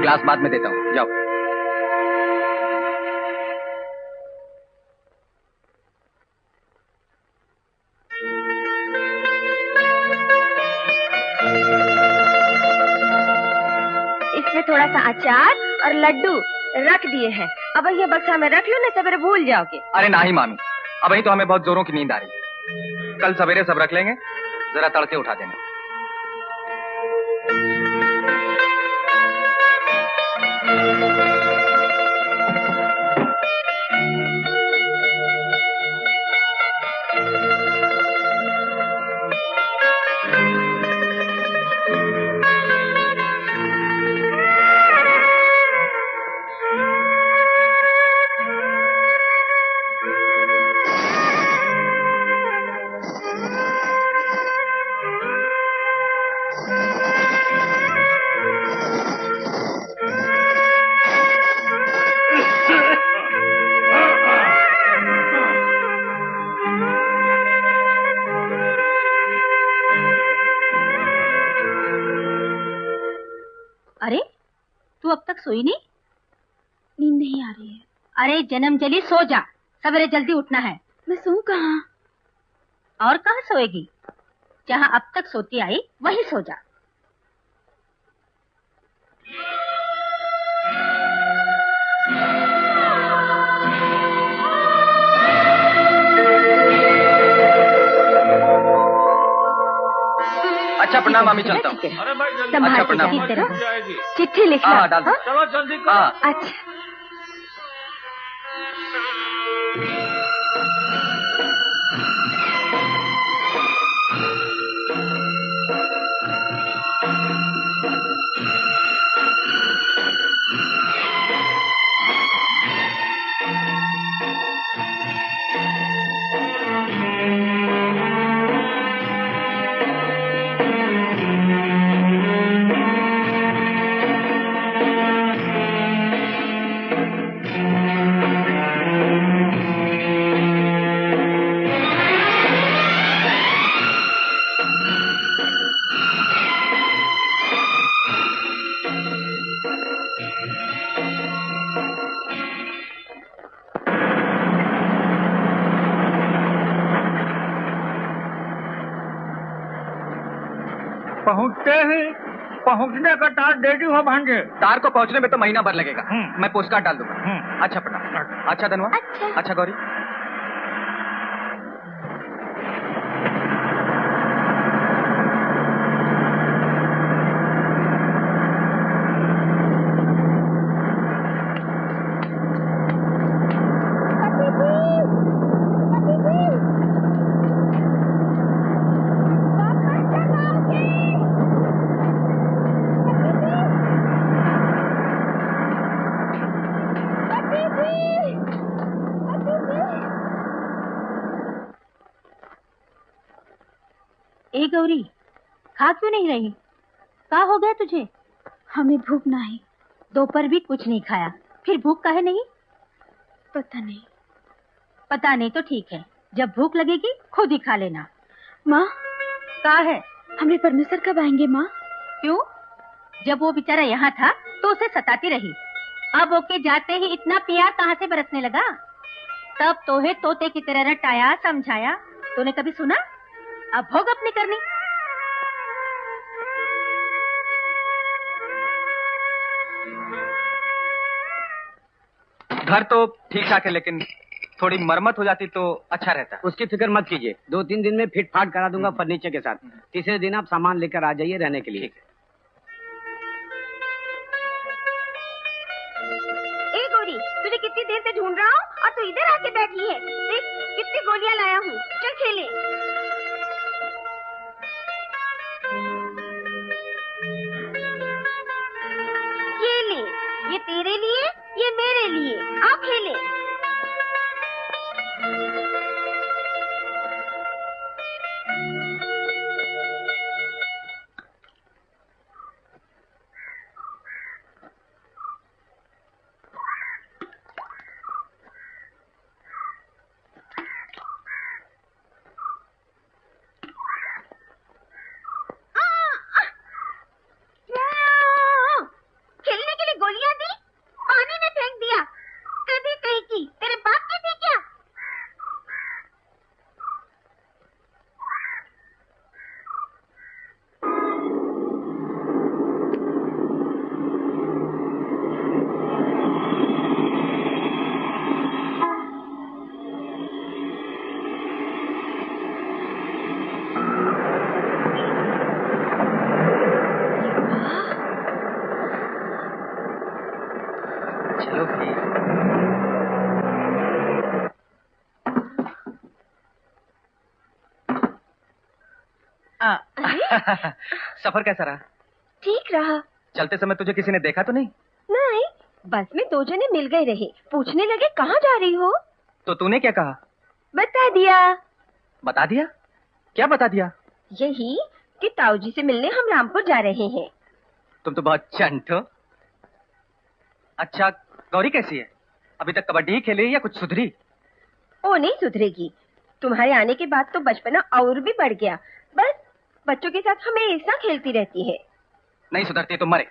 Glass बाद में देता हूँ, जाओ। इसमें थोड़ा सा अचार और लड्डू रख दिए हैं। अब ये बक्सा में रख लो, नहीं सवेरे भूल जाओगे। अरे नहीं मामी, अभी तो हमें बहुत जोरों की नींद आ रही है। कल सवेरे सब रख लेंगे, जरा तड़के उठा देना। अरे तू अब तक सोई नहीं? नींद नहीं आ रही है। अरे जन्म जली, सो जा, सवेरे जल्दी उठना है। मैं सोऊं कहाँ? और कहाँ सोएगी? जहाँ अब तक सोती आई वहीं सो जा। अच्छा प्रणाम मामी, चलता हूँ। अरे भाई जल्दी। अच्छा प्रणाम। चिट्ठी लिखना। हाँ डाल दो। चलो जल्दी करो। अच्छा पहुंचने का तार दे दी हो भांजे। तार को पहुंचने में तो महीना भर लगेगा। मैं पोस्ट कार्ड डाल दूंगा। अच्छा प्रणाम। अच्छा धनवा। अच्छा गौरी। गौरी, खा क्यों नहीं रही? क्या हो गया तुझे? हमें भूख नहीं। दोपहर भी कुछ नहीं खाया, फिर भूख काहे नहीं? पता नहीं। पता नहीं तो ठीक है, जब भूख लगेगी खुद ही खा लेना। माँ, क्या है? हमारे परमेश्वर कब आएंगे माँ? क्यों? जब वो बेचारा यहाँ था तो उसे सताती रही, अब ओके जाते ही इतना प्यार कहाँ से बरसने लगा? तब तो है तोते की तरह रटाया समझाया, तूने कभी सुना? अब भोग अपनी करनी। घर तो ठीक ठाक है, लेकिन थोड़ी मरम्मत हो जाती तो अच्छा रहता। उसकी फिक्र मत कीजिए, 2-3 दिन में फिट फाट करा दूंगा फर्नीचर के साथ। तीसरे दिन आप सामान लेकर आ जाइए रहने के लिए। ए गौरी, तुझे कितनी देर से ढूंढ रहा हूँ और तू इधर आके बैठी है। देख कितनी गोलियां लाया हूँ, चल खेले। ये ले, ये तेरे लिए, ये मेरे लिए, आओ खेले। खेलने के लिए गोलियां दी, पानी में फेंक दिया। कभी कहीं की तेरे बाप की थी क्या? चलो भाई। सफर कैसा रहा? ठीक रहा। चलते समय तुझे किसी ने देखा तो नहीं? नहीं, बस में 2 जने मिल गए रहे, पूछने लगे कहाँ जा रही हो? तो तूने क्या कहा? बता दिया। बता दिया? क्या बता दिया? यही कि ताऊजी से मिलने हम रामपुर जा रहे हैं। तुम तो बहुत चंट हो। अच्छा, गौरी कैसी है? अभी तक कबड्डी ही खेली या कुछ सुधरी? वो नहीं सुधरेगी। तुम्हारे आने के बाद तो बचपना और भी बढ़ गया। बस बच्चों के साथ हमेशा खेलती रहती है। नहीं सुधरती तो मरे।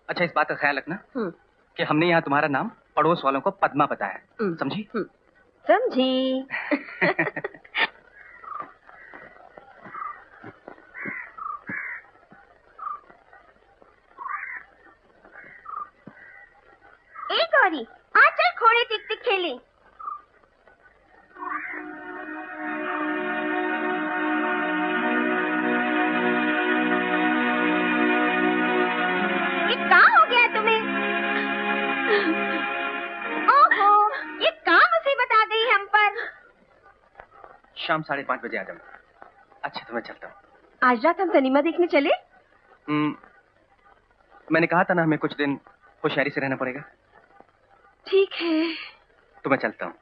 अच्छा, इस बात का ख्याल रखना कि हमने यहाँ तुम्हारा नाम पड़ोस वालों को पद्मा बताया। समझी? समझी। ए गौरी, आ चल घोड़े टिक टिक खेलें। ये कहाँ हो गया तुम्हें? ओहो, ये कहाँ मुसीबत आ गई हम पर? शाम 5:30 बजे आ जाऊंगा। अच्छा, तो मैं चलता हूँ। आज रात हम सिनेमा देखने चले? मैंने कहा था ना, हमें कुछ दिन होशियारी से रहना पड़ेगा। ठीक है, तो मैं चलता हूँ।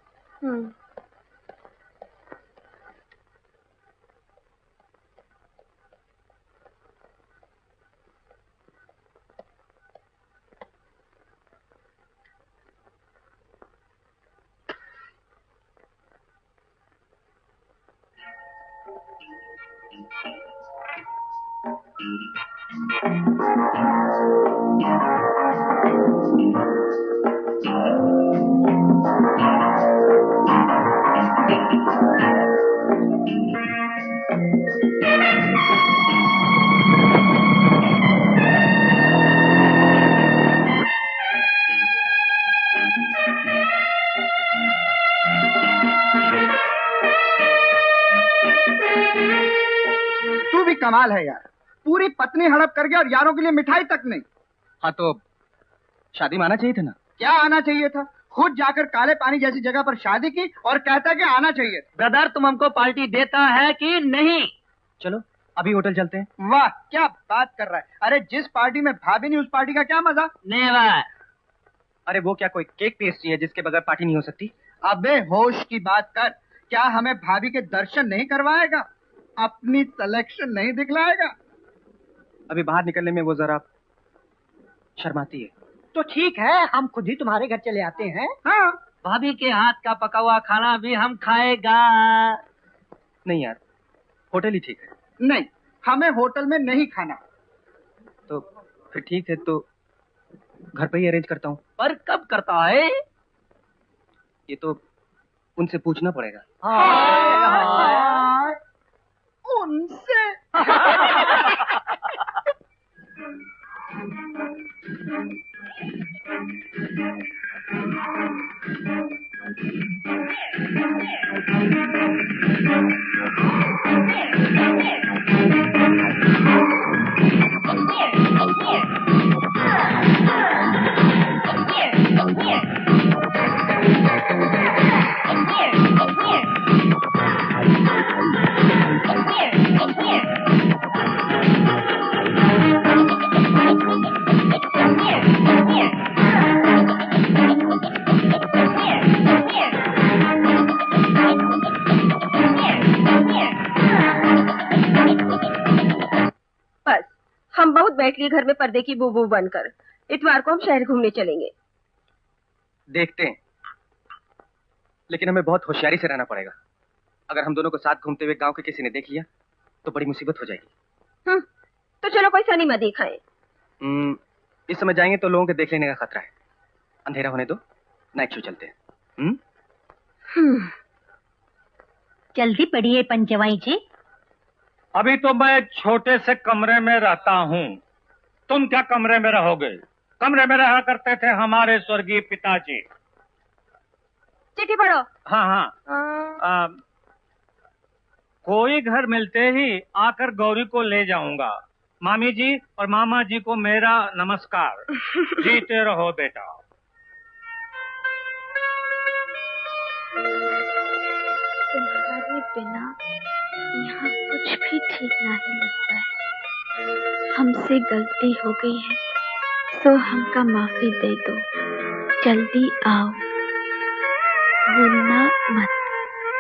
तू भी कमाल है यार, पूरी पत्नी हड़प कर गया और यारों के लिए मिठाई तक नहीं। हाँ, तो शादी में आना चाहिए था ना? क्या आना चाहिए था? खुद जाकर काले पानी जैसी जगह पर शादी की और कहता कि आना चाहिए। ब्रदर, तुम हमको पार्टी देता है कि नहीं? चलो अभी होटल चलते हैं। वाह, क्या बात कर रहा है। अरे जिस पार्टी में भाभी नहीं उस पार्टी का क्या मजा। नेवर। अरे वो क्या कोई केक पेस्ट्री है जिसके बगैर पार्टी नहीं हो सकती? अबे होश की बात कर, क्या हमें भाभी के दर्शन नहीं करवाएगा? अपनी सिलेक्शन नहीं दिखलाएगा? अभी बाहर निकलने में वो जरा शर्माती है। तो ठीक है, हम खुद ही तुम्हारे घर चले आते हैं। हाँ, भाभी के हाथ का पका हुआ खाना भी हम खाएगा। नहीं यार, होटल ही ठीक है। नहीं, हमें होटल में नहीं खाना। तो फिर ठीक है, तो घर पे ही अरेंज करता हूँ। पर कब करता है? ये तो उनसे पूछना पड़ेगा। उनसे? हम बहुत बैठ लिए घर में पर्दे की बू बनकर। इतवार को हम शहर घूमने चलेंगे। देखते हैं, लेकिन हमें बहुत होशियारी से रहना पड़ेगा। अगर हम दोनों को साथ घूमते हुए गांव के किसी ने देख लिया तो बड़ी मुसीबत हो जाएगी। तो चलो कोई सनीमा दिखाएं। इस समय जाएंगे तो लोगों के देख लेने का खतरा है। अंधेरा होने दो, नाइट शो चलते हैं। जल्दी पड़िए पंचवाई जी। अभी तो मैं एक छोटे से कमरे में रहता हूँ, तुम क्या कमरे में रहोगे? कमरे में रहा करते थे हमारे स्वर्गीय पिताजी। चिट्ठी पढ़ो। हाँ। कोई घर मिलते ही आकर गौरी को ले जाऊंगा। मामी जी और मामा जी को मेरा नमस्कार। जीते रहो बेटा। तुम्हारे बिना यहाँ कुछ भी ठीक नहीं लगता है। हमसे गलती हो गई है, सो हमका माफी दे दो। जल्दी आओ, भूलना मत।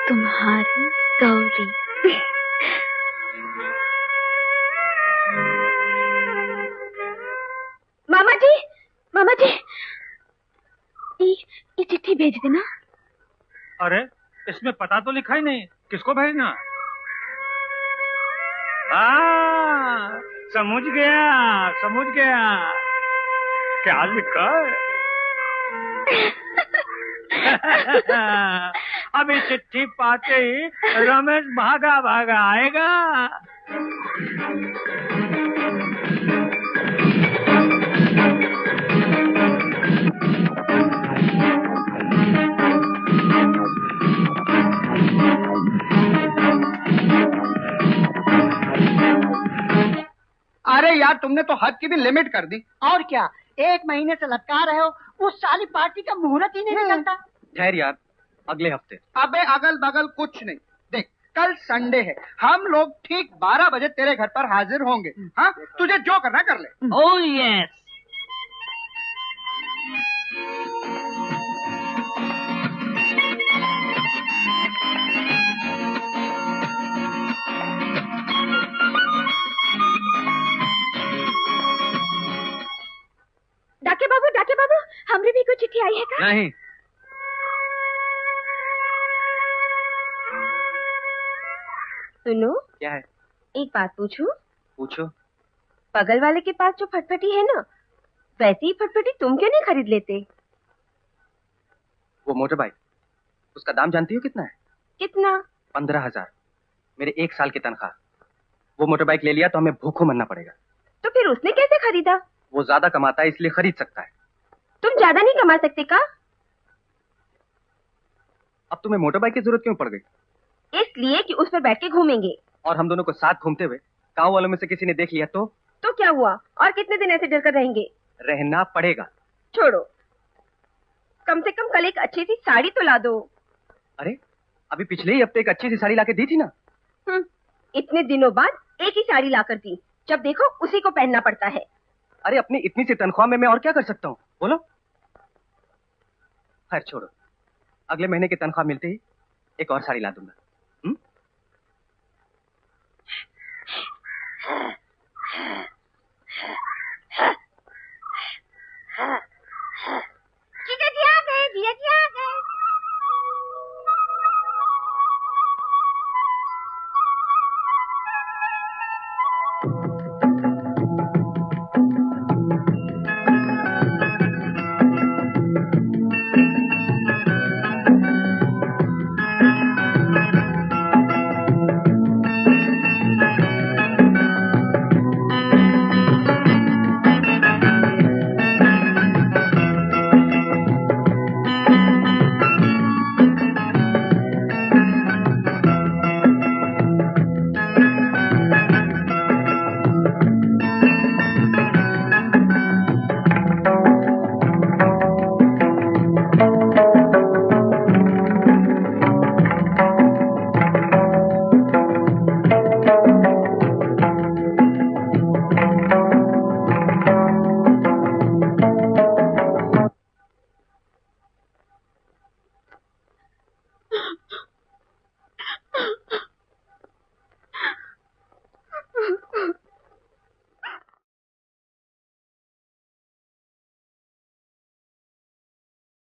तुम्हारी गौरी। मामा जी, ये चिट्ठी भेज देना। अरे इसमें पता तो लिखा ही नहीं, किसको भेजना? समझ गया क्या लिखा है? अभी चिट्ठी पाते ही रमेश भागा आएगा। अरे यार, तुमने तो हद की भी लिमिट कर दी। और क्या, 1 महीने से लटका रहे हो, उस साली पार्टी का मुहूर्त ही नहीं निकलता। खैर यार, अगले हफ्ते। अबे अगल बगल कुछ नहीं। देख, कल संडे है, हम लोग ठीक 12 बजे तेरे घर पर हाजिर होंगे। हाँ, तुझे जो करना कर ले। Oh yes. डाके बाबू, हमरे भी कुछ चिट्ठी आई है का? नहीं। सुनो। क्या है? एक बात पूछूं? पूछो। बगल वाले के पास जो फटफटी है ना, वैसी ही फटफटी तुम क्यों नहीं खरीद लेते? वो मोटर बाइक, उसका दाम जानती हो कितना है? कितना? 15,000, मेरे 1 साल की तनख्वाह। वो मोटर बाइक ले लिया तो हमें भूखों मरना पड़ेगा। तो फिर उसने कैसे खरीदा? वो ज्यादा कमाता है इसलिए खरीद सकता है। तुम ज्यादा नहीं कमा सकते का? अब तुम्हें मोटर बाइक की जरूरत क्यों पड़ गई? इसलिए कि उस पर बैठ के घूमेंगे। और हम दोनों को साथ घूमते हुए गांव वालों में से किसी ने देख लिया तो क्या हुआ? और कितने दिन ऐसे डर कर रहेंगे? रहना पड़ेगा। छोड़ो, कम से कम कल एक अच्छी सी साड़ी तो ला दो। अरे अभी पिछले ही हफ्ते एक अच्छी सी साड़ी लाके दी थी ना। इतने दिनों बाद एक ही साड़ी लाकर दी, जब देखो उसी को पहनना पड़ता है। अरे अपनी इतनी सी तनख्वाह में मैं और क्या कर सकता हूँ, बोलो? खैर छोड़ो, अगले महीने की तनख्वाह मिलते ही एक और साड़ी ला दूंगा।